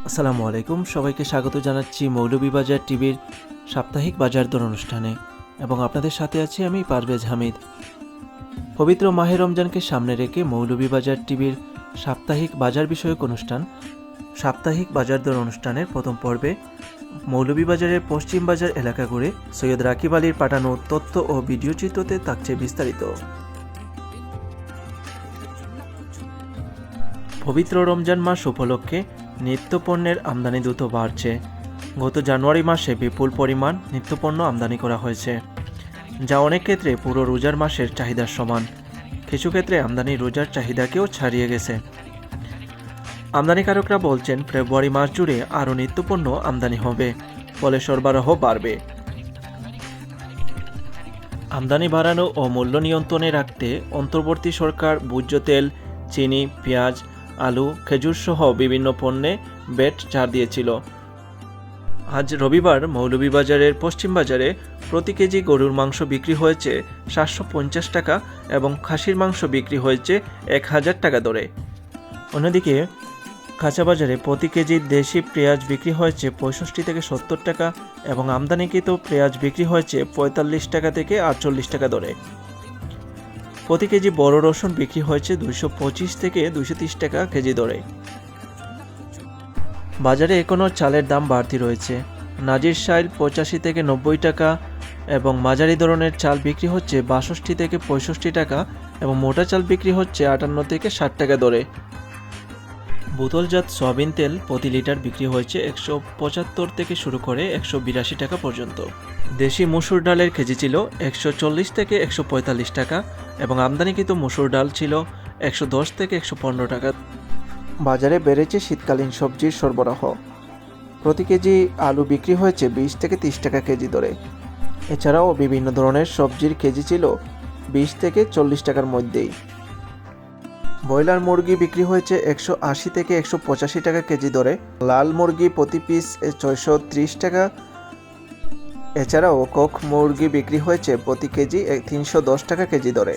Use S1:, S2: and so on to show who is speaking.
S1: আসসালামু আলাইকুম, সবাইকে স্বাগত জানাচ্ছি মৌলভীবাজার টিভির সাপ্তাহিক বাজার দর অনুষ্ঠানে এবং আপনাদের সাথে আছি আমি পারভেজ হামিদ। পবিত্র মাহে রমজানকে সামনে রেখে মৌলভীবাজার টিভির সাপ্তাহিক বাজার বিষয়ক অনুষ্ঠান সাপ্তাহিক বাজার দর অনুষ্ঠানের প্রথম পর্বে মৌলভীবাজারের পশ্চিম বাজার এলাকা ঘুরে সৈয়দ রাকিব আলীর পাঠানো তথ্য ও ভিডিও চিত্রতে থাকছে বিস্তারিত। পবিত্র রমজান মাস উপলক্ষে নিত্যপণ্যের আমদানি দ্রুত বাড়ছে। গত জানুয়ারি মাসে বিপুল পরিমাণ নিত্যপণ্য আমদানি করা হয়েছে, যা অনেক ক্ষেত্রে পুরো রোজার মাসের চাহিদার সমান। কিছু ক্ষেত্রে আমদানি রোজার চাহিদাকেও ছাড়িয়ে গেছে। আমদানিকারকরা বলছেন ফেব্রুয়ারি মাস জুড়ে আরও নিত্যপণ্য আমদানি হবে, ফলে সরবরাহ বাড়বে। আমদানি বাড়ানো ও মূল্য নিয়ন্ত্রণে রাখতে অন্তর্বর্তী সরকার ভোজ্য তেল, চিনি, পেঁয়াজ, আলু, খেজুর সহ বিভিন্ন পণ্যে ভ্যাট ছাড় দিয়েছিল। আজ রবিবার মৌলভীবাজারের পশ্চিম বাজারে প্রতি কেজি গরুর মাংস বিক্রি হয়েছে 750 টাকা এবং খাসির মাংস বিক্রি হয়েছে 1000 টাকা দরে। অন্যদিকে কাঁচা বাজারে প্রতি কেজি দেশি পেঁয়াজ বিক্রি হয়েছে 65 থেকে 70 টাকা এবং আমদানিকৃত পেঁয়াজ বিক্রি হয়েছে 45 টাকা থেকে 48 টাকা দরে। প্রতি কেজি বড় রসুন বিক্রি হয়েছে 225 থেকে 230 টাকা কেজি দরে। বাজারে এখনও চালের দাম বাড়তি রয়েছে। নাজির শাইল 85 থেকে 90 টাকা এবং মাঝারি ধরনের চাল বিক্রি হচ্ছে 62 থেকে 65 টাকা এবং মোটা চাল বিক্রি হচ্ছে 58 থেকে 60 টাকা দরে। বোতলজাত সয়াবিন তেল প্রতি লিটার বিক্রি হয়েছে 175 থেকে শুরু করে 182 টাকা পর্যন্ত। দেশি মসুর ডালের কেজি ছিল 140 থেকে 145 টাকা এবং আমদানিকৃত মসুর ডাল ছিল 110 থেকে 115 টাকা। বাজারে বেড়েছে শীতকালীন সবজির সরবরাহ। প্রতি কেজি আলু বিক্রি হয়েছে 20 থেকে 30 টাকা কেজি দরে। এছাড়াও বিভিন্ন ধরনের সবজির কেজি ছিল 20 থেকে 40 টাকার মধ্যেই। ব্রয়লার মুরগি বিক্রি হয়েছে 180 থেকে 185 টাকা কেজি দরে। লাল মুরগি প্রতি পিস 630 টাকা। এছাড়াও কক মুরগি বিক্রি হয়েছে প্রতি কেজি 310 টাকা কেজি দরে।